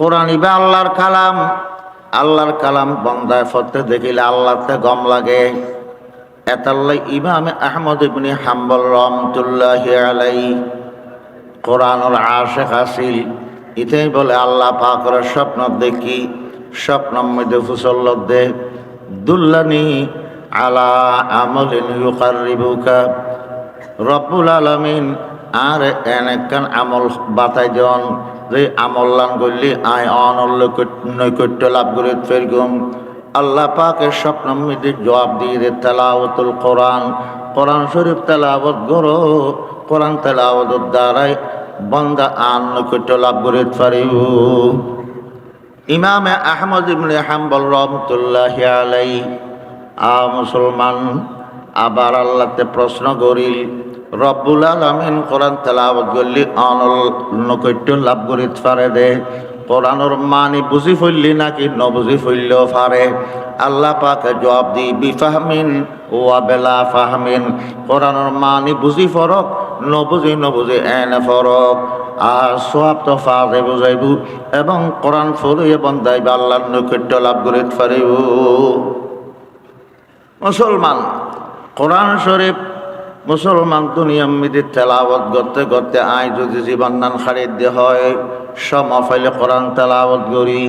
কোরআন ইবা আল্লাহর কালাম। আল্লাহর কালাম বন্দায় পড়তে দেখিলে আল্লাহতে গম লাগে। এতাল্লাই ইমামে আহমদ ইবনে হাম্বল রহমতুল্লাহি আলাইহি কোরআনের আশিক আছিল। ইতেই বলে আল্লাহ পাকের স্বপ্ন দেখি, স্বপ্নের মধ্যে ফুসল দে দুল্লানি আলা আমলিন ইউকাররিবুকা। রব্বুল আলামিন আর এনেকান আমল বাতাই জন যে আমল্লান করলি আয় অনল্য নৈকট্য লাভ করে ফেরগুম। আল্লাহ পাকের স্বপ্নের মধ্যে জবাব দিয়ে দে তেলাওয়াতুল কোরআন। কোরআন শরীফ তেলাওয়াত করো। কোরআন তেলাওয়াতের দ্বারাই বান্দা আন নৈকট্য লাভ করে পারিব। ইমামে আহমদ ইবনে হাম্বল রহমতুল্লাহি আলাইহি মুসলমান আবার আল্লাহতে প্রশ্ন করিল, রব্বুল আলামিন কোরআন তেলাওয়াত করলি অনল নৈকট্য লাভ করে পারে দে। কোরআনের মানি বুঝি ফেললি নাকি নবুঝি ফেললেও পারে। আল্লাহ পাকে জবাব দি বিফাহমিন ওয়া বেলা ফাহমিন। কোরআনের মানি বুঝি ফরক, নবুঝি এনে ফরক। আর সব তো ফাজে বুঝাইব এবং কোরআন ফলিয়ে বন্দাইব আল্লাহর নৈকট্য লাভ করে পারিব। মুসলমান কোরআন শরীফ মুসলমান দুনিয়ার মধ্যে তেলাওয়াত করতে করতে আয় যদি জীবন নান খারিদ হয় সমাফাইলে কোরআন তেলাওয়াত করি।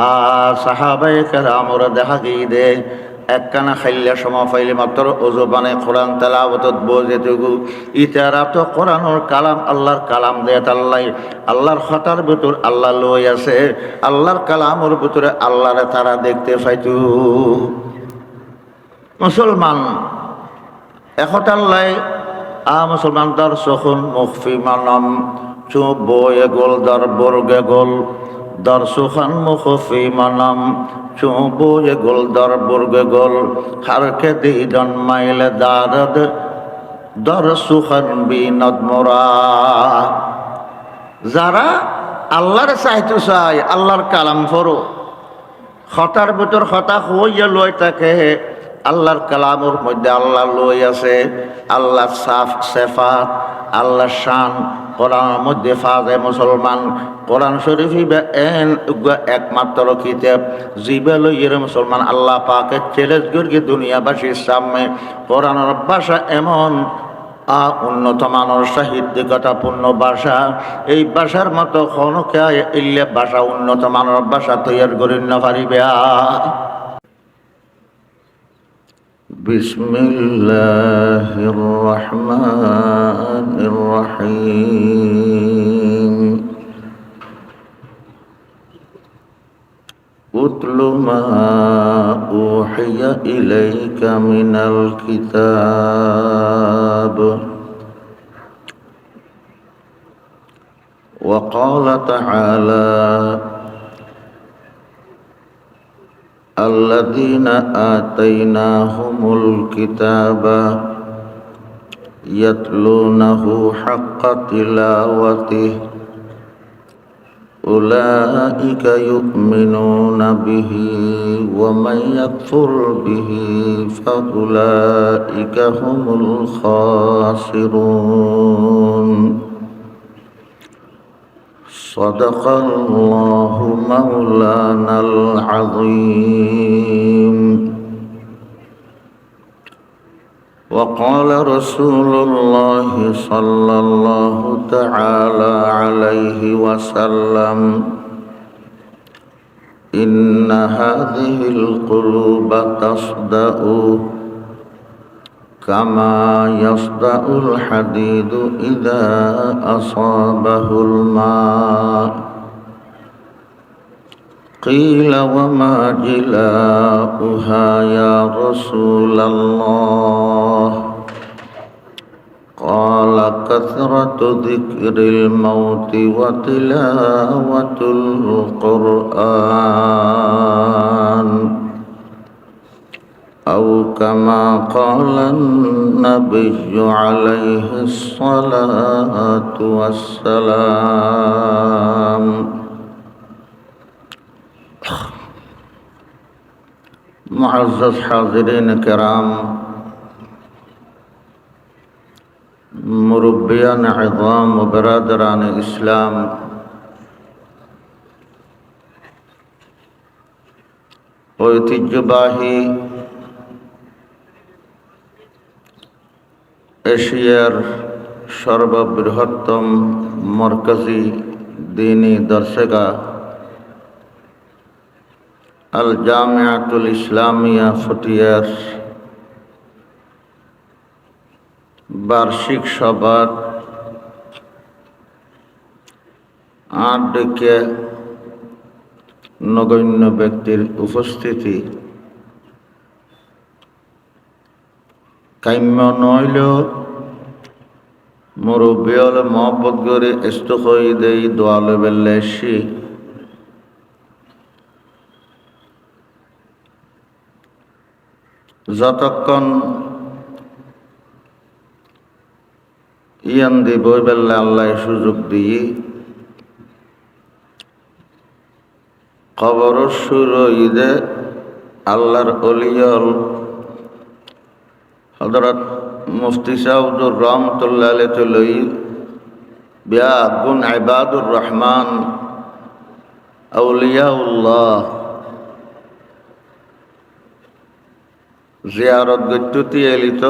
আর সাহাবায়ে কেরামরা দেখা গিয়ে দে একখানা খাইলে সমাফাইলে মাত্র ওজবানে কোরআন তেলাওয়াতত বসে থাকু। ইতারা তো কোরআনের কালাম আল্লাহর কালাম দেয় আল্লাহ। আল্লাহর খাতার ভিতর আল্লাহ লই আছে। আল্লাহর কালামের ভিতরে আল্লাহরে তারা দেখতে পাইতু। মুসলমান এখতাল্লাই মুসলমান দর সখন মুখফি মানম চুপ বয়ে গোল দর বর্গে গোল দর সুখান মুখফি মানম চুপ বয়ে গোল দর বর্গে গোল হারকে দিদন মাইলে দারদ দর সুখান বিনদ মোরা। যারা আল্লাহর চাইতে চাই আল্লাহর কালাম ফরো খতার ভিতর খতা হইয়া লই থাকে। আল্লাহর কালামের মধ্যে আল্লাহ লই আছে। আল্লাহ সাফ সেফাত আল্লাহ শান কোরআনের মধ্যে ফাজে মুসলমান। কোরআন শরীফ একমাত্র কিতাব জিবে লইয়ের মুসলমান আল্লাহ পাকে চ্যালেঞ্জ করি দুনিয়াবাসীর সামনে। কোরআনের ভাষা এমন উন্নত মানের সাহিত্যিকতাপূর্ণ ভাষা। এই ভাষার মতো খনকে ইল্লে ভাষা উন্নত মানের ভাষা তৈরি করি না পারিবে। বিসমিল্লাহির রহমানির রহিম। উতলু মা উহিয়া ইলাইকা মিনাল কিতাব। ওয়া ক্বালা তাআলা আল্লাযীনা আতাইনাহুমুল কিতাবা ইয়াতলুনাহু হাক্কা তিলাওয়াতিহি উলাইকা ইউমিনুনা বিহি ওয়া মান ইয়াকফুর বিহি ফাউলাইকা হুমুল খাসিরুন। সাদাকাল্লাহু মাওলানাল আযীম। ওয়া ক্বালা রাসূলুল্লাহি সাল্লাল্লাহু তাআলা আলাইহি ওয়াসাল্লাম ইন্না হাযিহিল কুলুবা তাসদাউ কামা ইয়াসদাউল হাদিদু ইযা আসাবাহুল মা। قيل وما جلاؤها يا رسول الله؟ قال كثرة ذكر الموت وتلاوة القرآن أو كما قال النبي عليه الصلاة والسلام. मुअज़्ज़ज़ हाज़िरीन किराम, मुरब्बियान इज़ाम व बिरादरान इस्लाम, ঐতিহ্যবাহী এশিয়ার সর্ববৃহত্তম মরকাজি দ্বীনি দর্শগা আল জামিয়াতুল ইসলামিয়া ফুটিয়ার বার্ষিক সভার ডেকে নগণ্য ব্যক্তির উপস্থিতি কাম্য নইলেও মুরব্বিয়ল মহব্বত করে ইস্তখই দেই দোয়ালে বেল্লেশি যতক্ষণ ইয়ান দি বই বেল্লে আল্লাহ সুযোগ দিয়ে কবর সুর ঈদে আল্লাহর অলিয়ল হযরত মুফতি সাউদুর রহমতুল্লাহ আলাইহি বিয়া গুন ইবাদুর রহমান আউলিয়াউল্লাহ জিয়ারত গত্যুতি এলিত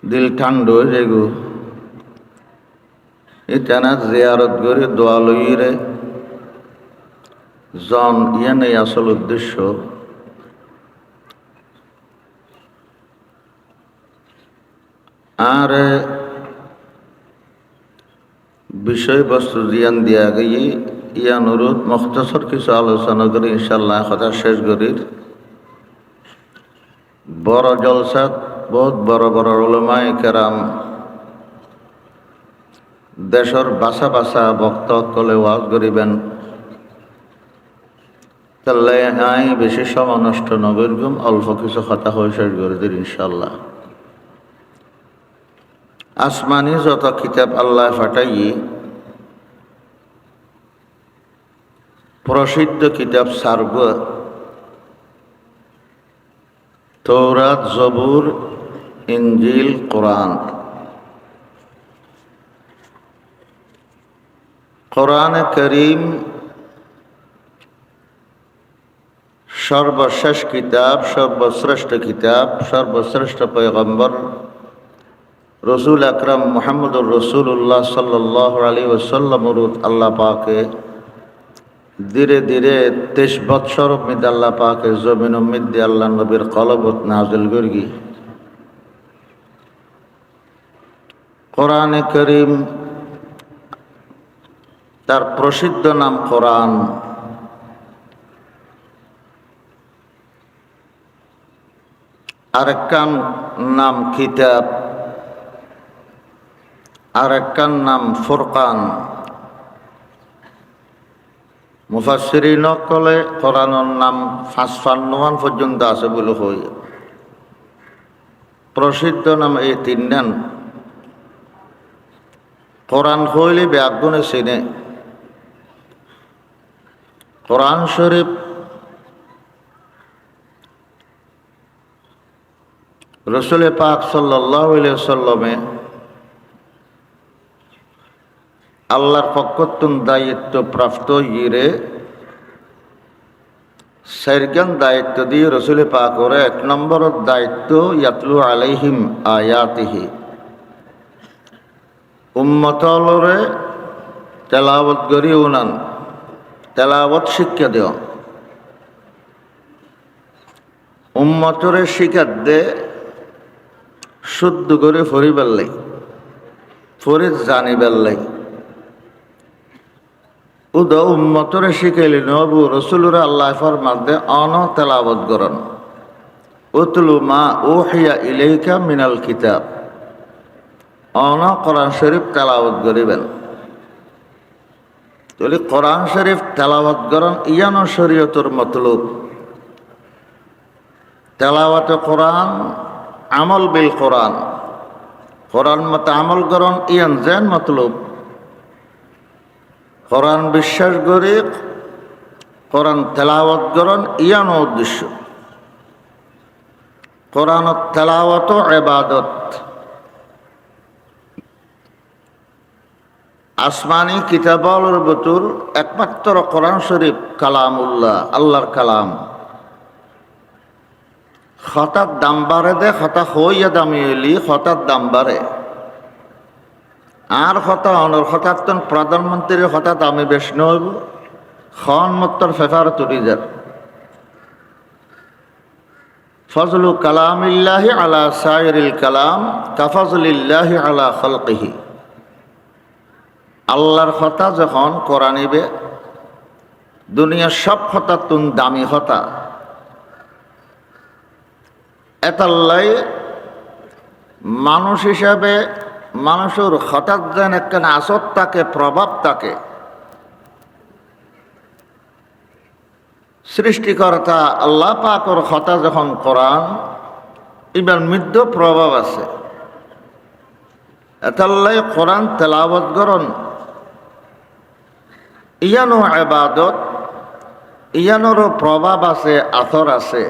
দিল ঠান্ড হয়ে যাইগো ইটানা জিয়ারত করে দোয়া লইরে জন ইয়ানে আসল উদ্দেশ্য আর বিষয়বস্তু জিয়ান দিয়া গিয়ে ইয়ান অনুরোধ মুখতাসর কিছু আলোচনা করি ইনশাল্লাহ কথা শেষ করির বড় জলসাত বহুত বড় বড় উলামায়ে কেরাম দেশর বাসা বাসা বক্তা কলে ওয়াজ করিবেন তাহলে আই বেশি সময় নষ্ট নগরগুম অল্প কিছু কথা হয়ে শেষ করে দিন ইনশাল্লাহ আসমানি যত কিতাব আল্লাহ ফাটাই প্রসিদ্ধ কিতাব সারব তৌরাত জবুর ইনজিল কোরআন কোরআনে করিম সর্বশেষ কিতাব সর্বশ্রেষ্ঠ কিতাব সর্বশ্রেষ্ঠ পয়গম্বর রসুল আকরাম মুহাম্মদুর রসুল্লাহ সাল্লাল্লাহু আলাইহি ওয়াসাল্লাম আল্লাহ পাকে ধীরে ধীরে 23 বৎসর মধ্যে আল্লাহ পাকে জমিন মধ্যে আল্লাহ নবীর কলবত নাজিল করগি কোরআনে করিম তার প্রসিদ্ধ নাম কোরআন আরেকটার নাম কিতাব আরেকটার নাম ফুরকান মুফাসসিরিন কলে কোরআনের নাম 55 পর্যন্ত আছে বলে হই প্রসিদ্ধ নাম এই তিনজন কোরআন হইলে ব্যাগুনে চিনে কোরআন শরীফ রসুল পাক সাল্লাল্লাহু আলাইহি ওয়াসাল্লামে আল্লাহর পক্ষতুন দায়িত্ব প্রাপ্ত ইরে সাইরগান দায়িত্ব দিয়ে রসুল পাক করে 1 নম্বর দায়িত্ব ইয়াতলু আলাইহিম আয়াতিহি উম্মতলরে তেলাওয়াত করি উনান তেলাওয়াত শিক্ষা দেও উম্মতরে শিক্ষা দে শুদ্ধ করে ফরিবার লাই ফরিদ জানিবার লাই উদ উম্মতরে শিখাইলি নবু রসুলরা আল্লাহ ফরমাতে অন তেলাওয়াত করন উতলু মা উহিয়া ইলাইকা মিনাল কিতাব অন কোরআন শরীফ তেলাওয়াত করিবেন তাহলে কোরআন শরীফ তেলাওয়াত করন ইয়ানো শরীয়তের মতলব তেলাওয়াতে কোরআন আমল বিল কোরআন কোরআন মতে আমল করন ইয়ান যেন মতলব কোরআন বিশ্বাস করে কোরআন তেলাওয়াত করন ইয়ানো উদ্দেশ্য কোরআন তেলাওয়াত ইবাদত আসমানি কিতাবর ভিতর একমাত্র কোরআন শরীফ কালামুল্লাহ, আল্লাহর কালাম। হঠাৎ দাম বাড়ে দে, হঠাৎ হইয়া দামি এলি, হঠাৎ দাম বাড়ে। আর হঠাৎ প্রধানমন্ত্রীর হঠাৎ আমি বেশ নইব খন মত্তর ফেফার তুলি যার ফজলু কালামিল্লাহি আলা সাইরিল কালাম কাফজলিল্লাহি আলা খলকিহি। আল্লাহর কথা যখন কোরআনিবে দুনিয়ার সব কথা তুন দামি হতা, এতাল্লাই মানুষ হিসাবে মানুষের হঠাৎ যেন একটা আসর থাকে, প্রভাব থাকে। সৃষ্টিকর্তা আল্লাহ পাকর কথা যখন কোরআন, এবার মৃত্যু প্রভাব আছে। এতাল্লাই কোরআন তেলাওয়াত করন ইয়ানো ইবাদত, ইয়ানোরও প্রভাব আছে, আথর আছে।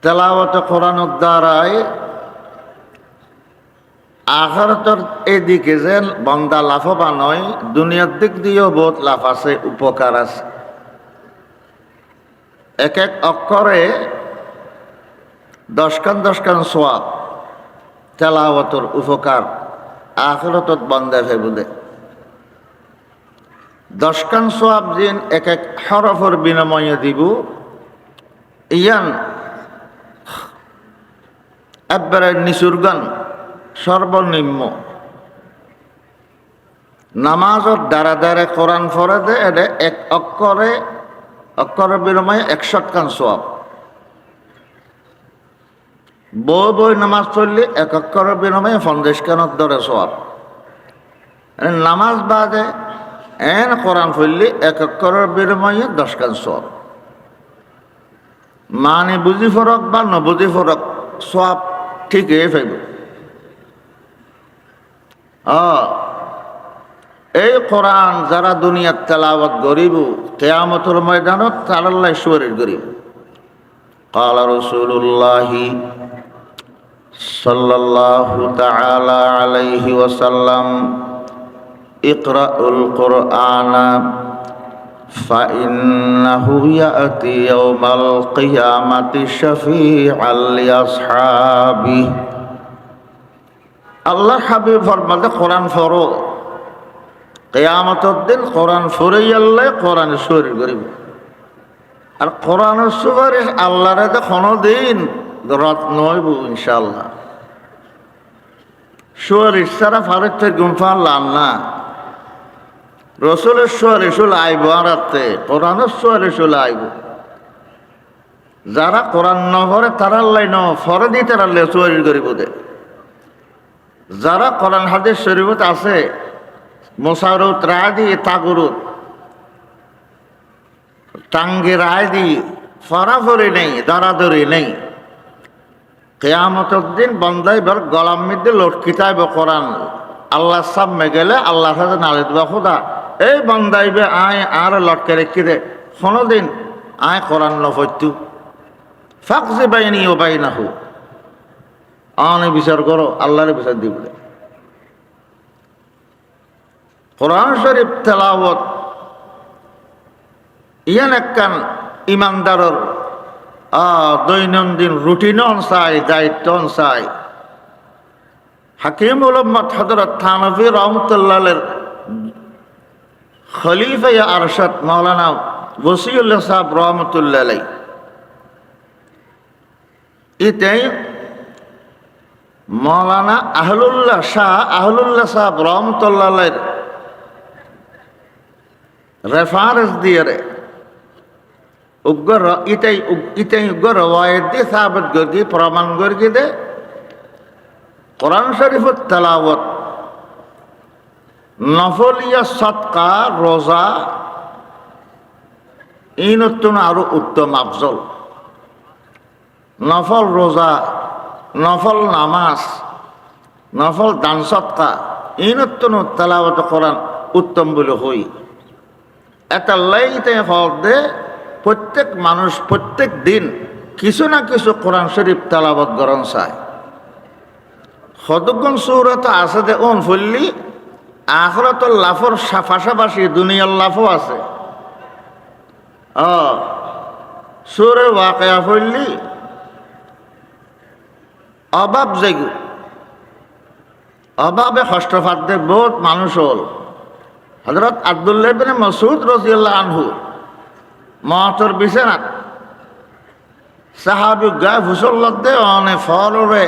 তেলাওয়াত কোরআনের দ্বারাই আখিরাতের এদিকে যে বান্দা লাভবান হয়, দুনিয়ার দিক দিয়েও বহুত লাভ আছে, উপকার আছে। এক এক অক্ষরে 10 খান সোয়াব, তেলাওয়াতের উপকার আখিরাতত বান্দা ফেবুদে 10 খান সোয়াব দিন এক এক হরফের বিনিময়ে দিব। ইয়ান একবারে নিচুর গান সর্বনিম্ন। নামাজের দ্বারা দ্বারা কোরআন পড়ে দে, এটা এক অক্ষরের বিনিময়ে 100 খান সোয়াব। বই নামাজ পড়লে এক অক্ষরের বিনিময়ে 50 খানের দরে সোয়াব। নামাজ বাদে কোরআন পড়লে এক অক্ষরের বিনিময়ে 10 খান সোয়াব। মানে বুঝি ফরক বা নবুঝি ফরক, সোয়াব ঠিকই ফেলব। এই কোরআন যারা দুনিয়ার তেলাওয়াত গরিব, কিয়ামতের ময়দানত তারাল্লাই সুরের গরিব। قال رسول الله صلى الله تعالى عليه وسلم اقرأوا القرآن فإنه يأتي يوم القيامة شفيعا لأصحابه। আল্লাহ হাবিব ফরমাতে কোরআন ফরো, কিয়ামতের দিন কোরআন ফরে আল্লাহ কোরআন সুপারিশ করিব। আর কোরআনের সুপারিশ আল্লাহরে তো কোনোদিন রদ নইব ইনশাআল্লাহ। সুপারিশ ছাড়া ফারের গুমফা লান না। রসুলের সুপারিশ হল আইব, আর কোরআনের সুপারিশ হল আইব। যারা কোরআন ন ফরে তারা আল্লাহ ন ফরে দিয়ে তারা আল্লাহ সুপারিশ করিব দে। যারা কোরআন হাদিস শরীফত আছে মোসারত রায় দিয়ে তাগুরুত টাঙ্গে রায় দিয়ে ফরাফরি নেই, দরাদরি নেই। কিয়ামতের দিন বন্দাই বার গলাম মধ্যে লটকিতাইব কোরআন। আল্লাহ সামনে গেলে আল্লাহ সাথে নালে দেবা, খোদা এই বন্দাইবে আয় আর লটকে রেখে দে, কোনোদিন আয় কোরআন নফত্যু ফাকজে বাইনি ও বাই না হু আনে বিচার করো, আল্লাহরে বিচার দিবলে। কোরআন শরীফ তেলাওয়াত ইয়ান একখান ইমানদারর দৈনন্দিন রুটিন চাই, দায়িত্ব চাই। হাকিম উম্মত হযরত থানভী রহমতুল্লাহের খলিফা আরশাদ মাওলানা ওসিউল্লাহ সাহেব রহমতুল্লাহ আলাইহি ইতাই মাওলানা আহলুল্লাহ সাহেব রহমতুল্লাহ আলাইহির রেফারেন্স দিয়ে রে উগ্র ইতাই উগ্র রওয়ায়াত দিয়ে সাহাবত গর্গি প্রমাণ গর্গি দে কোরআন শরীফত তেলাওয়াত নফলিয়া সদকা রোজা ইনতুন আরো উত্তম আফজল। নফল রোজা, নফল নামাজ, নফল দান সদকা ইনতুন তেলাওয়াত কোরআন উত্তম বলে হই। একটা লাইতে হক দে প্রত্যেক মানুষ প্রত্যেক দিন কিছু না কিছু কোরআন শরীফ তেলাওয়াত করন চায়। সদগুণ সূরাত আছে দে ওন ফুললি আখিরাতুল লাফর পাশাপাশি দুনিয়ার লাফও আছে। সূরা ওয়াকিয়া পড়লি অভাব জাগু, অভাবে কষ্টপাতে বহুত মানুষ হল। হযরত আব্দুল্লাহ ইবনে মাসউদ রাদিয়াল্লাহু আনহু মওতের বিছানাত সাহাবী গায়ে ফুসল্লাতে অনে ফলরে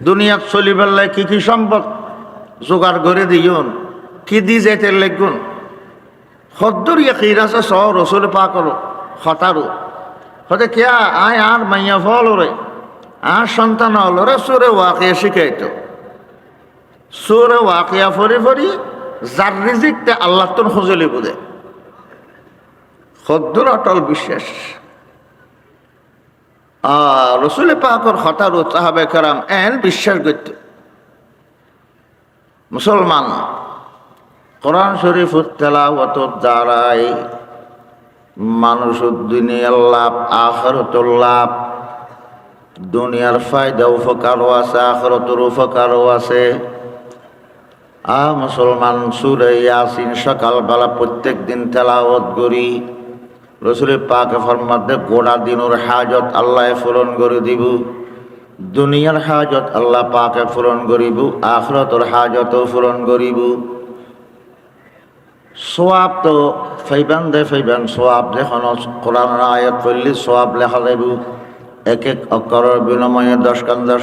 দুনিয়াত চলিবার লাগে কি কি সম্পদ জোগাড় করে দিয়ুন, কি দি যেতে লেগুন সদ্দুর ইয়াকির আছে স রসুল পাকর হতারু হতে কিয়া আয় আর মাইয়া ফলরে আর সন্তান হলরে সুরে ওয়াকিয়া শিখাইতো। সুরে ওয়াকিয়া ফরি ফরি যার রিজিকতে আল্লাহ তোর খুঁজলি বুঝে সদ্দুর অটল বিশ্বাস। রসুল পাকর হতারু সাহাবে কেরাম এন বিশ্বাস করত। মুসলমান কোরআন শরীফ তেলাওয়াতের দ্বারাই মানুষ দুনিয়ার লাভ আখিরাতুল লাভ, দুনিয়ার ফায়দা উপকারও আছে আখিরাতের উপকারও আছে। মুসলমান সূরা ইয়াসিন সকালবেলা প্রত্যেক দিন তেলাওয়াত করি। রসুল পাকে ফরমাতে গোড়া দিনের হাজত আল্লাহ পূরণ করে দিব, দুনিয়ার হাজত আল্লাহ পাকে পূরণ করিব, আখিরাতের হাজতও পূরণ করিব। সোয়াব তো ফাইবান সোয়াব যখন কোরআনের আয়াত পড়লে সোয়াব লেখা যাইব, এক এক অক্ষরের বিনিময়ে 10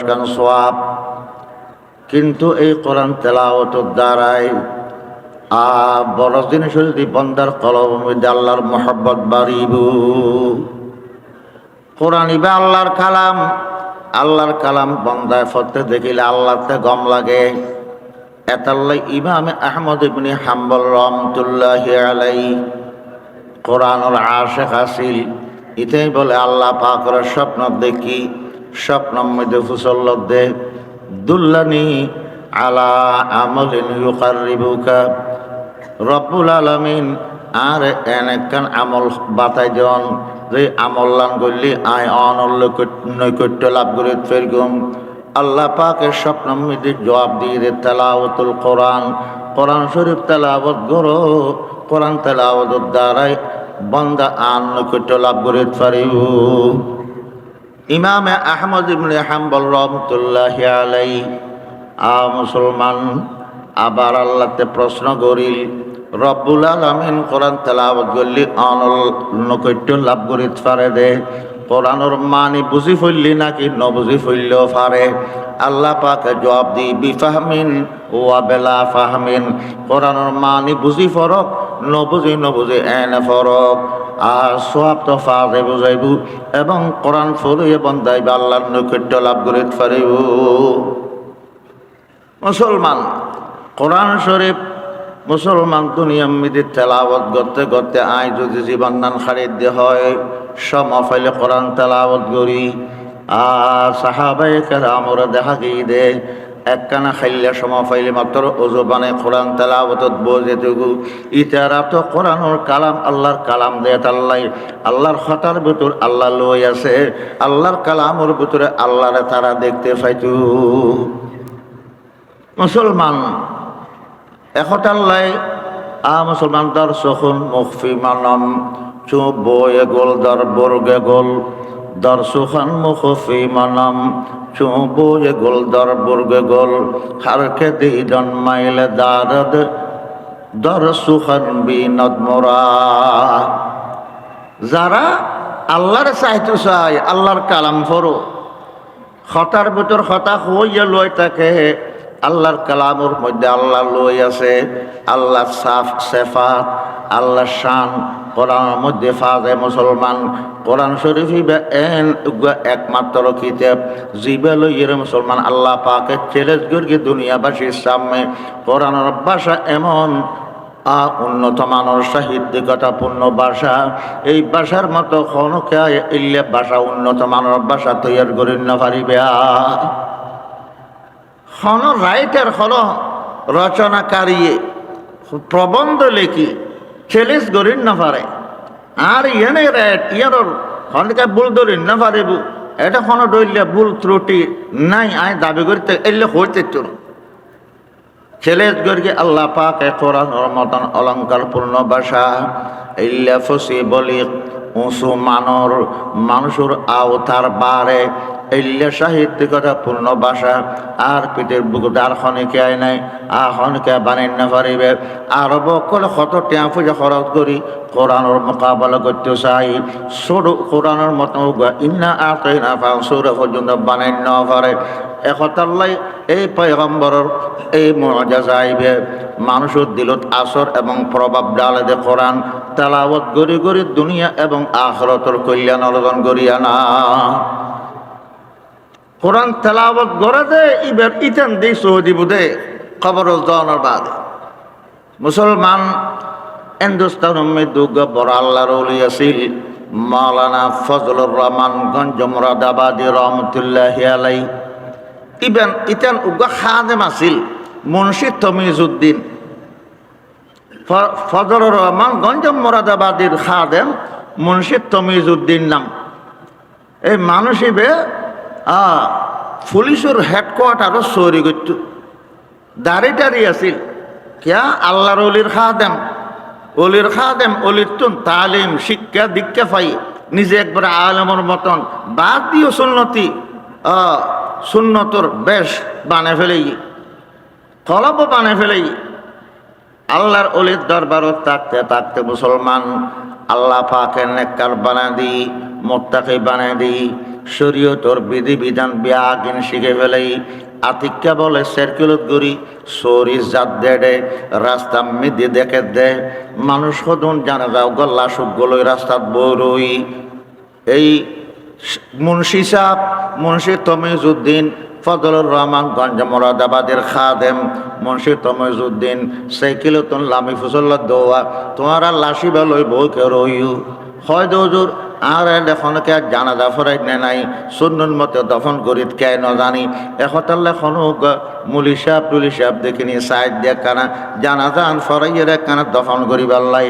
কান সোয়াব। কিন্তু এই কোরআন তেলাওয়াতের দ্বারাই বড় জিনিস যদি বন্দার কলবের মধ্যে আল্লাহর মহব্বত বাড়িব। কোরআন ইবা আল্লাহর কালাম, আল্লাহর কালাম বন্দায় পড়তে দেখিলে আল্লাহতে গম লাগে। এতাল্লাই ইমাম আহমদ ইবনে হাম্বল রহমতুল্লাহি আলাইহি কোরআনের আশিক আছিল। ইতেই বলে আল্লাহ পাকের স্বপ্ন দেখি, স্বপ্নের মধ্যে ফুসল্লত দে দুল্লানি আলা আমলিন ইউকাররিবুকা রব্বুল আলামিন আর এনেকান আমল বাতাই দেন যে আমল লান করলি আয় নৈকট্য লাভ করে ফেরগুম। আল্লাহ পাকের স্বপ্নের মধ্যে জবাব দিয়ে দে তেলাওয়াতুল কোরআন, কোরআন শরীফ তেলাওয়াত করো। কোরআন তেলাওয়াতের দ্বারাই বান্দা আন নৈকট্য লাভ করে পারিব। ইমাম আহমদ ইবনে হাম্বল রহমতুল্লাহি আলাইহি মুসলমান আবার আল্লাহতে প্রশ্ন করিল, রব্বুল আলামিন কোরআন তেলাওয়াত করলি অনল নৈকট্য লাভ করে পারে দে। কোরআনের মানি বুঝি ফেললি নাকি নবুঝি ফেললেও পারে। আল্লাহ পাকে জবাব দি বিফাহমিন ওয়া বেলা ফাহমিন, কোরআনের মানি বুঝি ফরক নবুঝি এনে ফরক। আর সোয়াব তো ফাজে বুঝাইব এবং কোরআন ফলিয়ে বন্দাইব আল্লাহর নৈকট্য লাভ করে পারিব। মুসলমান কোরআন শরীফ মুসলমান দুনিয়া মিদি তেলাওয়াত করতে করতে আয় যদি জীবন দান খারিদ হয় সমফাইলে কোরআন তেলাওয়াত করি। সাহাবায়ে কেরামরা দেখা গিয়ে দে একখানা খাইলে সমফাইলে মাত্র ওজবানে কোরআন তেলাওয়াতত বজেতুগু। ইতারা তো কোরআনের কালাম আল্লাহর কালাম দে তাল্লাই আল্লাহর খাতার ভিতর আল্লাহ লই আছে, আল্লাহর কালামের ভিতরে আল্লাহরে তারা দেখতে পাইতু। মুসলমান একতাল্লাই মুসলমান দর সখন মুখফি মানম চুপ বয়ে গোল দর বর্গে গোল দর সুখান মুখফি মানম চুপ বয়ে গোল দর বর্গে গোল হারকে দি জন্মাইলে দারদ দর সুখান বিনদ মোরা। যারা আল্লাহর চাইতে চাই আল্লাহর কালাম ফরো, খতার ভিতর খতা হইয়া লই থাকে আল্লাহর কালামের মধ্যে আল্লাহ লই আছে, আল্লাহ সাফ সেফাত আল্লাহ শান কোরআনের মধ্যে ফাজে। মুসলমান কোরআন শরীফ এন একমাত্র কিতাব জিবে লইয়ের মুসলমান আল্লাহ পাকে চ্যালেঞ্জ করি দুনিয়াবাসীর সামনে। কোরআনের ভাষা এমন উন্নত মানের সাহিত্যিকতাপূর্ণ ভাষা, এই ভাষার মতো খনকে ইল্লে ভাষা উন্নত মানের ভাষা তৈরি করি না পারিবে। হন রাইটার হল রচনাকারী প্রবন্ধ লেখি চ্যালেঞ্জ করিন না পারে। আর ইয়েনে রাইট ইয়ার হনকে ভুল ধরিন না পারিব, এটা কোনো ডইলে ভুল ত্রুটি নাই আয় দাবি করতে এলে হইতে চল ছেলে গর্গে আল্লাহ পাকে কোরআনের মতন অলঙ্কারপূর্ণ ভাষা ইল্লা ফসি বলি উঁচু মানুষের আওতার বারে ইল্লা সাহিত্যিকতা পূর্ণ ভাষা আর পিঠের বুকুতে আর খনিকে আয় নাই আর খনিকে বানাই না পারিবে আরব করে কত টিয়া পূজা খরচ করি কোরআনের মোকাবেলা করতে চাই সরু কোরআনের মতো ইন্না আতই না সুরে পর্যন্ত বানাই না পারে একতাল্লাই এই পয়গম্বরের এই মুআজিজা আইবে মানুষের দিলত আসর এবং প্রভাব ডালে দে কোরআন তেলাওয়াত গরি গরি দুনিয়া এবং আখিরাতের কল্যাণ অর্জন করিয়া না কোরআন তেলাওয়াত করে দে ইবের ইতেন দি সৌদি বুদে খবর জানার বাদ মুসলমান হিন্দুস্তান মে দুগ বড় আল্লাহর ওলি আছিল মাওলানা ফজলুর রহমান গঞ্জ মুরাদাবাদী রহমতুল্লাহি আলাইহি ইবেন ইতেন উগা খাদেম আছিল মুন্সি তমিজউদ্দিন ফজলুর রহমান গঞ্জ মুরাদাবাদীর খাদেম মুন্সি তমিজউদ্দিন নাম এই মানুষ ইবে পুলিশের হেডকোয়ার্টারও চুরি করত দাঁড়ি আছিল কিয়া আল্লাহর অলির খাদেম অলির তুন তালিম শিক্ষা দীক্ষা পাই নিজে একবার আলমের মতন বাদ দিও সুন্নতর বেশ বানে ফেলেই কলব বানে ফেলেই আল্লাহর অলির দরবারত থাকতে থাকতে মুসলমান আল্লাহ পাকের নেককার বানা দি মুত্তাকি বানা দি শরীয়তর বিধি বিধান বিয়াগিন শিখে ফেলেই আতিক্যা বলে সার্কুলত গড়ি সরি জাত দে রাস্তা মিদি দেখে দে মানুষ সদন জানা যাও গল্লা সুগলই রাস্তাত বরই এই মুন্সি সাহেব মুন্সি তমিজউদ্দিন ফজলুর রহমান গঞ্জ মুরাদাবাদের খাদেম মুন্সি তমিজউদ্দিন সাইকেলতন লামি ফুসল্লা দোয়া তোমারা লাশি বেলই বউকে রইউ হয় দৌজুর আর এখনকে জানাজা ফরাই নাই সুন্নুর মতে দফন করিত কে ন জানি এখতাল্লে খনুক মুলি সাহেব টুলি সাহেব দেখিনি সাইড দিয়ে কানা জানাজা আন ফরাইয়ের কানা দফন করি পাল্লাই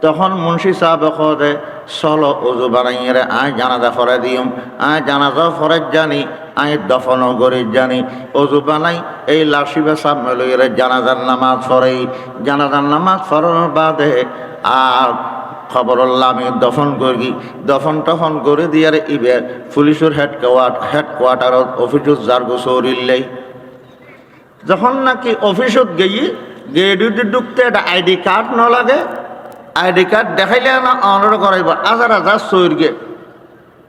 তখন মুন্সি সাহেব খে চলো উজু বানাইয়ের আয় জানাজা ফরাই দিম আয় জানাজা ফরাই জানি আয় দফন করি জানি উজু বানাই এই লাশি বেসা মেলইয়ের জানাজার নামাজ ফরাই জানাজার নামাজ ফরানোর বাদে আর খবর আমি দফন করি দফন টফন করে দিয়ে ইবে পুলিশের হেডকোয়ার্টার অফিসত যার গোসরিল্লাই যখন নাকি অফিসত গিয়ে ঢুকতে একটা আইডি কার্ড ন লাগে আইডি কার্ড দেখাইলে না অনার করাইব আজার আজার সৈরগে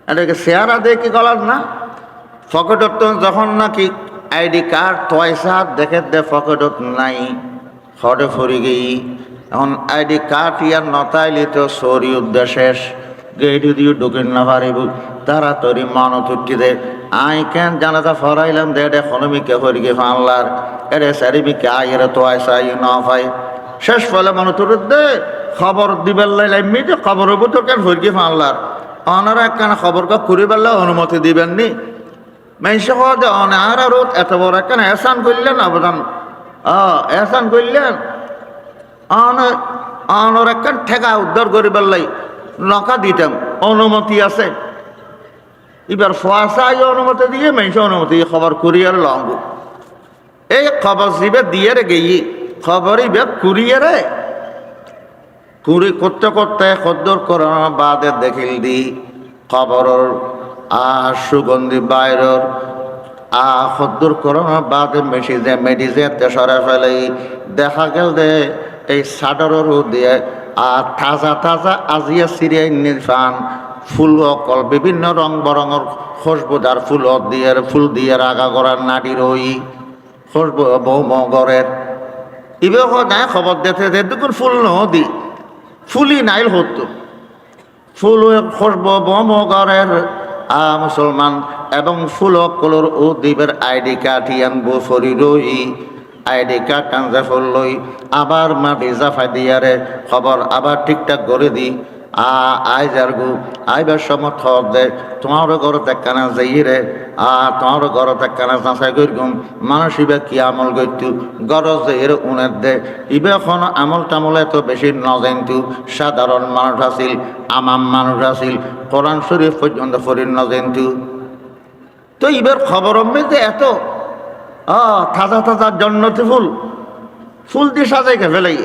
এটাকে চেহারা দিয়ে কি গলার না ফকেটত যখন নাকি আইডি কার্ড পয়সা দেখে দে ফকেটত নাই হটে ফরি গেই এখন আইডি কার্ড ইয়ার নতাইলে তো সরি উদ্দেশেষ গেইটি দিয়ে ঢুকিন না পারিব তাড়াতাড়ি মানত উঠি দে আই কেন জানাজা ফরাইলাম দে এটা খনমিকে ফরিকে ফানলার এরে সারিমিকে আইরে তো আইসা আই না পাই শেষ ফলে মানত দে খবর দিবার লাইলাম যে খবর হবো তো কেন ফরিকে ফানলার অনারা একখানা খবর করে বেলা অনুমতি দিবেননি মেসে হওয়া যে অনার আর এত বড় একখানা এহসান করলেন আবেদন এহসান করলেন অনর একটা ঠেকা উদ্ধার করি বেলাই নকা দিতাম অনুমতি আছে এবার ফোয়াশাই অনুমতি দিয়ে মেসে অনুমতি খবর কুরিয়ার লঙ্গ এই খবর জিবে দিয়ে গেই খবর ইবে কুরিয়ারে কুরি করতে করতে খদ্দর করানোর বাদে দেখিল দি খবরের সুগন্ধি বাইরের খদ্দর করানোর বাদে মেডিজে তেসরে ফেলে দেখা গেল দে এই সাদরের দিয়ে তাজা তাজা আজিয়া সিরিয়াই নির্ফান ফুল অকল বিভিন্ন রং বরঙের খুশবুদার ফুল দিয়ে রাগা করার নাটির ওই খুশবু বৌমগরের ইবে নাই খবর দেখতে দেখুন ফুল নদী ফুলি নাইল হতো ফুল খুশবু বৌমগরের মুসলমান এবং ফুল অকলর ও দ্বীপের আইডি কার্ড আনবো ফরি রই আইডি কার্ড টানজা ফুল লই আবার মাটি জাফাই দিয়ারে খবর আবার ঠিকঠাক করে দি আইজার গু আইবার সমর্থ দে তোমার ঘরতে কানা যাই রে তোমার ঘরতে কানা যাচাই করি গুম মানুষ ইবে কি আমল করতু গরজ এর উনের দে ইবে এখন আমল টামলে তো বেশি নজেনতু সাধারণ মানুষ আছিল আমাম মানুষ আছিল কোরআন শরীফ পর্যন্ত ফরির নজেনতু তো ইবের খবর যে এত তাজা তাজা জন্নতি ফুল ফুল দিয়ে সাজাইকে ফেলাই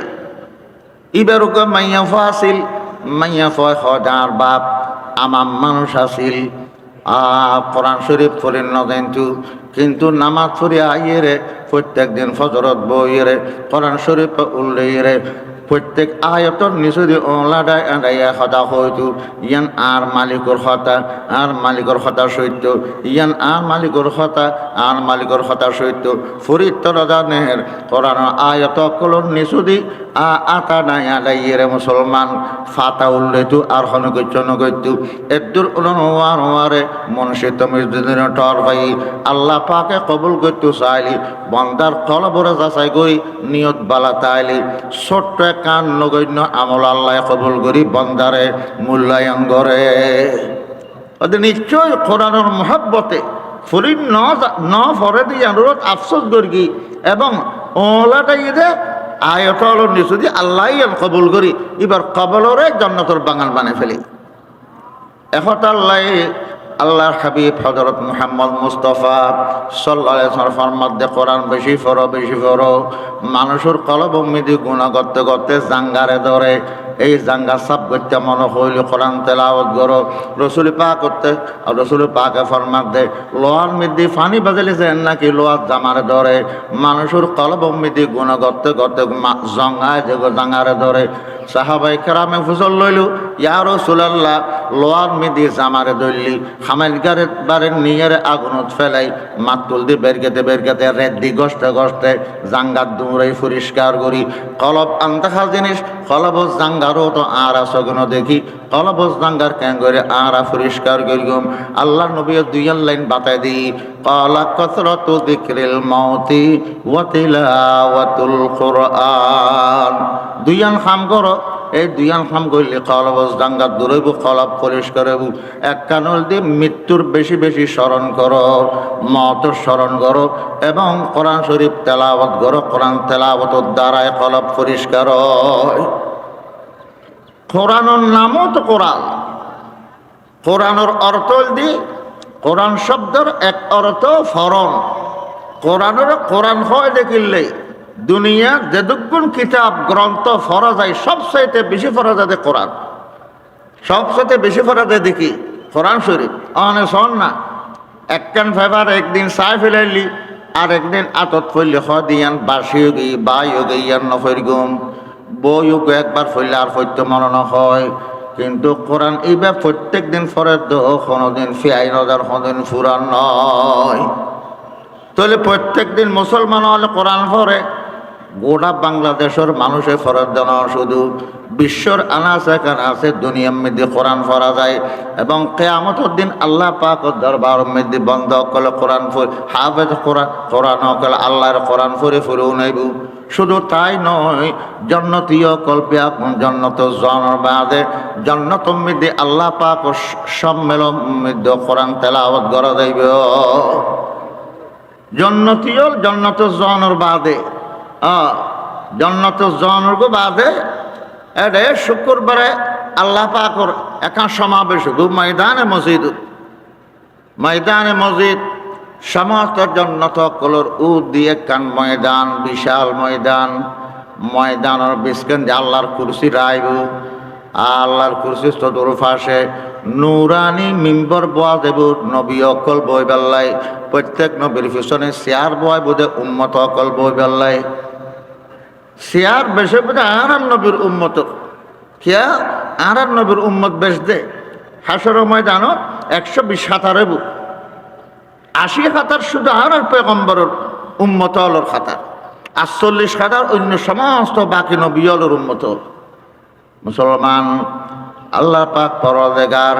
ইবার মাইয়া ফাসিল মাইয়া ফয় হজার বাপ আমার মানুষ আসিল কোরআন শরীফ পড়েন কিন্তু নামাজ পড়ে আইয়েরে প্রত্যেক দিন ফজরত বইয়েরে কোরআন শরীফ উল্লেরে প্রত্যেক আয়তর নিচে ওলাডায় আড়াইয়া হতা হইতো ইয়ান আর মালিকর হতা আর মালিকর হতা সত্য ইয়ান আর মালিকর হতা আর মালিকর হতা সত্য ফরিদ রাজানের কোরআন আয়ত কলর নিচুদি আতা নাই আড়াইয়েরে মুসলমান ফাতা উল্লেতু আর হনগত্য নগত্য এদুর ওয়ারে মনুষ্য তুমি টর ভাই আল্লাহ পাকে কবুল করতে চাইলি বন্দার কলবরে যাচাই করি নিয়ত বালা তাইলি ছোট্ট কান নগণ্য আমল আল্লাহ কবুল করি বন্দারে মূল্যায়ন করে নিশ্চয় কোরআনের মহব্বতে ফরিদ ন ফরে দিয়ে অনুরোধ আফসোস করি এবং ওলাটাই দে আয়তল নিচু দিয়ে আল্লাহ কবুল করি এবার কবলরে জন্নতর বাঙাল বানিয়ে ফেলি এখন আল্লাহর হাবিব হযরত মুহাম্মদ মুস্তাফা সাল্লাল্লাহু আলাইহি ওয়াসাল্লাম মধ্যে কোরআন বেশি পড়ো মানুষের কলব মিদি গুনাহ করতে করতে জাঙ্গারে ধরে এই জাঙ্গা সাব করতে মনে হইল কোরআন তেলাওয়াত করো রসুল পাক করতে আর রসুল পাকে ফরমান দে লোহার মিদি ফানি বাজালিছে নাকি লোহার জামারে ধরে মানুষের কলব মিদি গুনাহ করতে করতে জঙ্গায় যে জাঙ্গারে ধরে সাহাবাই কেরামে ফুসল লইল ইয়া রাসূলুল্লাহ লোহার মিদি জামারে ধরলি হামেল গারে বারে নিয়ের আগুনত ফেলাই মাতুল দি বেরকেতে রেড্ডি গষ্টে জাঙ্গার দৌড়াই পরিষ্কার করি কলব আন্তাখা জিনিস কলব জাঙ্গারও তো আর সগুন দেখি কলব জাঙ্গার ক্যাং করে আর পরিষ্কার করিম আল্লাহ নবী দুইয়ান লাইন বাতাই দিই ক্বালা কাসরাতু যিকরিল মাউতি ওয়া তিলাওয়াতুল কুরআন দুইয়ান খাম করো এই দুইয়ান খাম করলে কলব জাঙ্গার দূরইব কলব পরিষ্কার হইব এক কানল দিয়ে মৃত্যুর বেশি বেশি স্মরণ করো মত স্মরণ করো এবং কোরআন শরীফ তেলাওয়াত করো কোরআন তেলাওয়াতের দ্বারায় কলব পরিষ্কার হয় কোরআনের নামও তো কোরআন কোরআনের অর্থ দি কোরআন শব্দের এক অর্থ ফরন কোরআনের কোরআন হয় দেখিলে দুনিয়া যেদুগুণ কিতাব গ্রন্থ ফরা যায় সবচাইতে বেশি ফরা যায় কোরআন সবচাইতে বেশি ফরা যায় দেখি কোরআন শরীফ অনে শোন না একখান ফেবার একদিন চাই ফেলাইলি আর একদিন আতত ফইলে দিয়ান বাসি গি বাই ইয়ান নফের গুম বইও একবার ফইলে আর ফৈত্য মনে হয় কিন্তু কোরআন এইবার প্রত্যেক দিন ফরে কোনোদিন ফিয়াই নজার কোনোদিন ফুরান নয় তাহলে প্রত্যেক দিন মুসলমান হলে কোরআন ফরে গোটা বাংলাদেশের মানুষের ফরজ দেন শুধু বিশ্বর আনাচে কানাচে দুনিয়ার মধ্যে কোরআন পড়া যায় এবং কিয়ামতের দিন আল্লাহ পাকের দরবার মধ্যে বন্ধ কলে কোরআন হাফেজ কোরআন কলে আল্লাহর কোরআন ফুরে উনাইব শুধু তাই নয় জন্নতীয় কল্পে আপন জন্নত জনের বাদে জন্নত মধ্যে আল্লাহ পাক সম্মেলন মধ্যে কোরআন তেলাওয়াত করা যাইবে জন্নতীয় জন্নত জনের বাদে জন্নত জনের বাদে এডে শুক্রবারে আল্লাহ পাকর একা সমাবেশ ময়দানে মসজিদ সমস্ত জন্নত কলর দিয়ে কান ময়দান বিশাল ময়দানের বিস্কেন আল্লাহর কুরসি রাইব আল্লাহর কুরসি চতুর্পাশে নুরানি মিম্বর বোয়া দেব নবী অকল বই বেল্লাই প্রত্যেক নবীর পিছনে চেয়ার বয় বোধে উম্মত অকল বই বেল্লাই চেয়ার বেশে বোধে আর নবীর উম্মত কিয়া আর নবীর উম্মত বেশ দে হাসর ময়দান 120 খাতার 80 খাতার শুধু আর পয়গম্বরের উম্মত হলর খাতার 48 খাতার অন্য সমস্ত বাকি নবী হলর উম্মত মুসলমান আল্লাহ পাক পরদেগার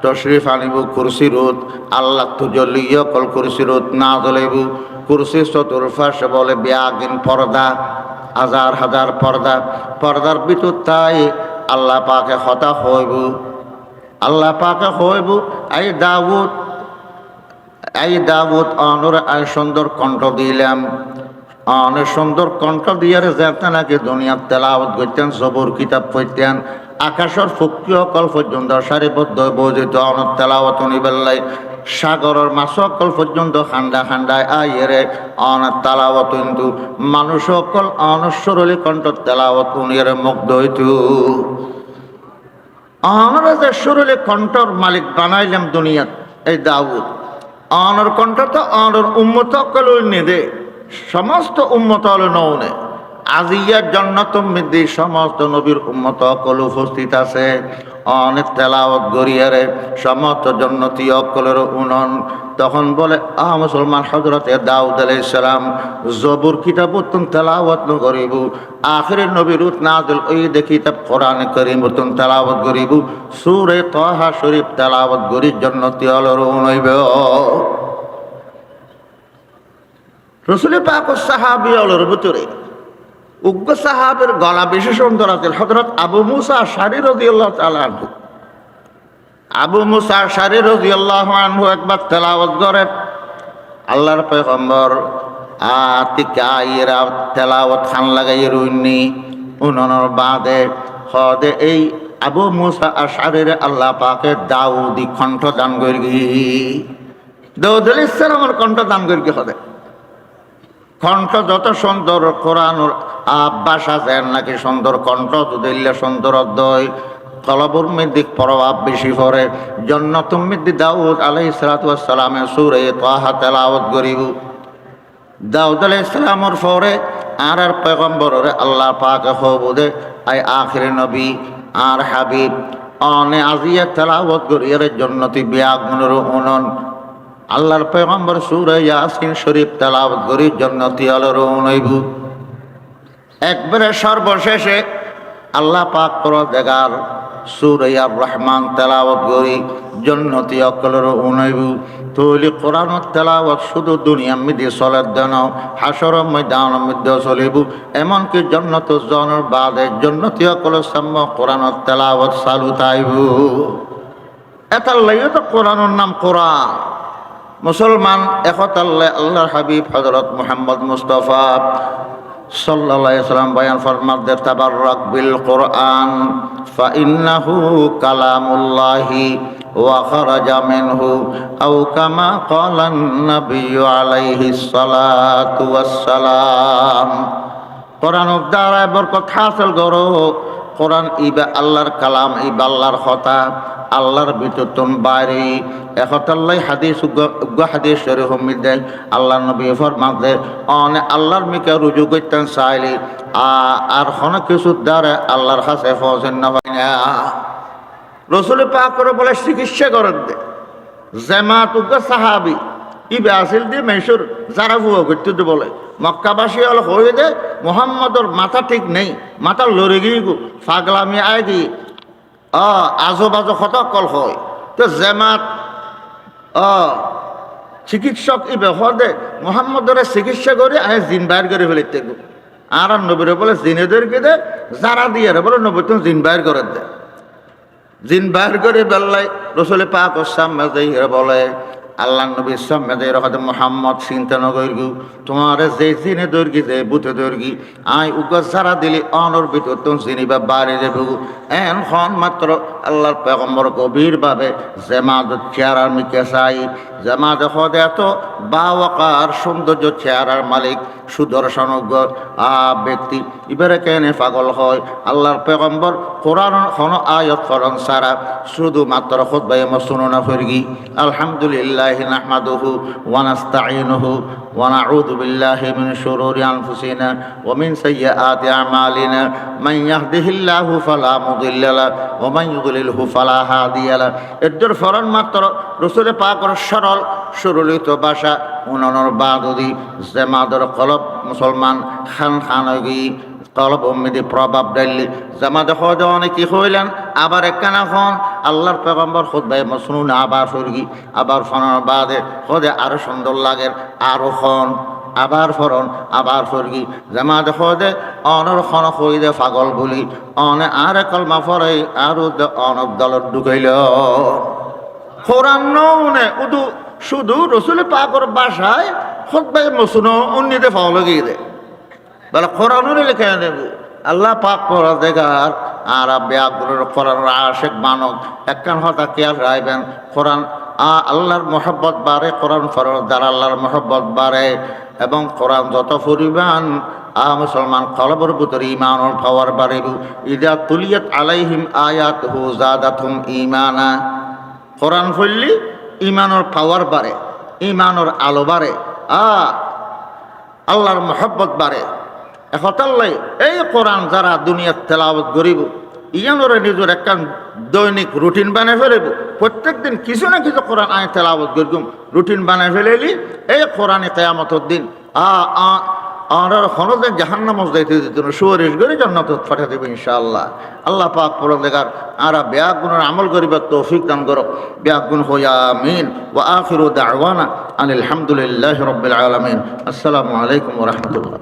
তশরিফ আনিব কুরসি রোদ আল্লাহ তুজলিয় কল কুরসি রোদ না জ্বলাইব কুরসি চতুর্পাশে বলে ব্যাগিন পর্দা হাজার পর্দার ভিতর তাই আল্লাহ পাকে হতা হইব এই দাউদ অনর সুন্দর কণ্ঠ দিলাম অনেক সুন্দর কণ্ঠ দিয়ারে যেতে নাকি দুনিয়ার তেলাওয়াত করতেন জবর কিতাব পড়তেন আকাশের ফকিও কল পর্যন্ত সারিবদ্ধ বৈদিত অনেক তেলাওয়াত নিবেল্লাই সাগরের মাছ সকল পর্যন্ত খান্ডা খান্ডায় আইয়েরে অনেক তেলাওয়াত কিন্তু মানুষ সকল অনশ্বরলী কণ্ঠ তেলাওয়াত উনিয়ে মুগ্ধ হইতু। আমরা যে সুরলী কণ্ঠর মালিক বানাইলাম দুনিয়াত এই দাউদ, অনর কণ্ঠ তো অনর উম্মত সকল নেদে, সমস্ত উম্মত হল নৌনে। আজিয়ার জন্নত মৃদ্ধি সমস্ত নবীর উম্মত অকল উপস্থিত আছে। অনেক তেলাওয়াত গড়িয়ারে সমস্ত জন্নতি অকলের উনন। তখন বলে মুসলমান হযরতে দাউদ আলাইহিস সালাম জবুর কিতাব তুন তেলাওয়াত ন করিব, আখিরের নবীর নাজিল ওই দেখি কিতাব কোরআন কারীম তুন তেলাওয়াত করিব, সূরা তাহা শরীফ তেলাওয়াত করি জন্নতি অলর উনইব। রাসূল পাক ও সাহাবী অলর ভিতরে উগ্র সাহাবের গলা বেশি সুন্দর আছে। হযরত আবু মুসা আশআরী রাদিয়াল্লাহু তাআলা আনহু, আবু মুসা আশআরী রাদিয়াল্লাহু আনহু একবার তেলাওয়াত করেন। আল্লাহর পয়গম্বর আতিকাইরা তেলাওয়াত খান লাগাই রুইনি উনানোর বাদে হদে এই আবু মুসা আশআরীর আল্লাহ পাকে দাউদি কণ্ঠ দান করি। দাউদ আলাইহিস সালামের কণ্ঠ দান করি হদে কণ্ঠ যত সুন্দর কোরআনুর ভাষা যেন নাকি সুন্দর কণ্ঠ দিলে সুন্দর অধ্যয় কলবুর মধ্যে প্রভাব বেশি পড়ে। জন্নতুম মধ্যে দাউদ আলাইহিস সালাতু ওয়াস সালামের সূরা তাহা তেলাওয়াত করিব। দাউদ আলাইহিস সালামের পরে আর পয়গম্বরের আল্লাহ পাক হবুদে আই আখির নবী আর হাবিব অনে আজিয়া তেলাওয়াত করিয়ার জন্নতি বিয়াগুনের উনন। আল্লাহর পয়গম্বর সূরা ইয়াসিন শরীফ তেলাওয়াত করি জন্নতি আলোর উনইব। একবারে সর্বশেষে আল্লাহ পাক পরদেগার সূরা আর রহমান তেলাওয়াত করি জন্নতি অকলের উনইব। তৈলি কোরআনের তেলাওয়াত শুধু দুনিয়ার মধ্যে চলে দেন, হাসরের ময়দানের মধ্যে চলিব। এমনকি জন্নত জনের বাদে জন্নতি অকলের সামনে কোরআনের তেলাওয়াত চালু তাইব। এটার লাগে তো কোরআনের নাম কোরআন। মুসলমান একতাল্লাহ আল্লাহর হাবিব হযরত মুহাম্মদ মুস্তাফা সাল্লাল্লাহু আলাইহি ওয়াসাল্লাম বয়ান ফরমাতে তাবাররাক বিল কোরআন ফাইন্নাহু কালামুল্লাহি ওয়া খারাজা মিনহু আও কামা ক্বালান নাবিয়্যু আলাইহিস সালাতু ওয়াস সালাম। কোরআনের দ্বারা বরকত হাসিল করো। কোরআন ইবা আল্লাহর কালাম, ইবা আল্লাহর কথা, আল্লাহর ভিতর তুম বাইরে একতাল্লাই হাদিস হাদিস শরীফ মধ্যে আল্লাহ নবী ফরমাতে অনে আল্লাহর মিকে রুজু করতেন চাইলে আর কোনো কিছুর দ্বারা আল্লাহর কাছে পৌঁছেন না পাই না। রাসূল পাক করে বলে চিকিৎসা করেন দে জামাত উগ্র সাহাবি ইবে আসিল দিয়ে মেসুর যারা ভুয়া করতে বলে মক্কাবাসী হল হয়ে দে মুহাম্মদর মাথা ঠিক নেই, মাথা লড়ে গিয়ে গো ফাগলামি আয় দিয়ে আজোবাজো কত কল হয়। তো জামাত চিকিৎসক ইবে হদে মুহাম্মদরে চিকিৎসা করে আয় জিন বাইর করে ফেলিতে গো। আর নবীরে বলে জিনেদেরকে দে যারা দিয়ে বলে নবী তুমি জিন বাইর করে দে। জিন বাইর করে বেল্লাই রাসূল পাক সামনে যাই বলে আল্লাহ নবীর সামনে রহমত মুহাম্মদ চিন্তা নগরগু তোমার যে জিনে দর্গি যে বুথে দর্গি আই উগা সারা দিলি অনর ভিতর তুমি চিনিবা বাড়ি যাবো। এখন মাত্র আল্লাহর পয়গম্বর গভীরভাবে জামাত চেহারার মিকে চাই। জামাত হদে এত বাওয়াকার সৌন্দর্য চেহারার মালিক সুদর্শন ব্যক্তি এবারে কেনে পাগল হয়। আল্লাহর পয়গম্বর কোরআন কোনো আয়াত ফরন সারা শুধুমাত্র খুতবায়ে মাসনুনা ফরগি আলহামদুলিল্লাহ নাহমাদুহু ওয়া নাস্তাঈনুহু ওয়া নাউযু বিল্লাহি মিন শুরুরি আনফুসিনা ওয়া মিন সাইয়্যাতি আমালিনা মান ইয়াহদিহিল্লাহু ফালা মুদিল্লা লাহু ওয়া মান ইউদ্লিলহু ফালা হাদিয়া লাহু। এর ফরন মাত্র রাসূল পাকের সরল সুরলিত ভাষা উনানোর বাদদি জামাতের কলব মুসলমান খান খানগি কলব উম্মিদি প্রভাব ডাইলি জামাতে হদে অনেকে হইলেন। আবার একখানা খন আল্লাহর পয়গম্বর খুতবায়ে মাসনুন আবার ফরগি আবার ফরানোর বাদে হদে আরো সুন্দর লাগে আরো খন আবার ফরন আবার ফরগি জামাতে হদে অনর খন হইদে পাগল বলি অনে আর কলমা ফরে আর অনব দলত ঢুকাইল কোরআন নৌনে উদু শুধু রাসূল পাকের ভাষায় খুতবায়ে মাসনুন উন্নিতে পাওয়া লাগিয়ে দেয় বলে কোরআনের লেখা নেব। আল্লাহ পাক পড়া দেখার আর ব্যাগুলোর কোরআন আশেক মানব একখান হতা কেয়ার রাইবেন কোরআন আল্লাহর মহব্বত বাড়ে, কোরআন ফরজ দ্বারা আল্লাহর মহব্বত বাড়ে এবং কোরআন যত পরিমাণ মুসলমান কলবের ভিতরে ঈমানের পাওয়ার বাড়িব। ইদা তুলিয়াত আলাইহিম আয়াতুহু যাদাতুহুম ঈমানা, কোরআন পড়লি ঈমানের পাওয়ার বাড়ে, ঈমানের আলো বাড়ে, আল্লাহর মহব্বত বাড়ে। একতাল্লাই এই কোরআন যারা দুনিয়ার তেলাওয়াত করিব ইয়ানোরে নিজের একটা দৈনিক রুটিন বানিয়ে ফেলব, প্রত্যেক দিন কিছু না কিছু কোরআন আয় তেলাওয়াত করগুম, রুটিন বানিয়ে ফেলেলি এই কোরআনে কিয়ামতের দিন আর হনদে জাহান্নামে যাইতে দিত না, সুয়ারিশ করে জান্নাতে পাঠিয়ে দেবে ইনশাআল্লাহ। আল্লাহ পাক পরহেজগার আরা ব্যাগ গুণের আমল করিবার তৌফিক দান করো। ব্যাগ গুণ হইয়া আমিন। ওয়া আখিরু দাওয়ানা আনিল হামদুলিল্লাহি রাব্বিল আলামিন। আসসালামু আলাইকুম ওয়া রাহমাতুল্লাহ।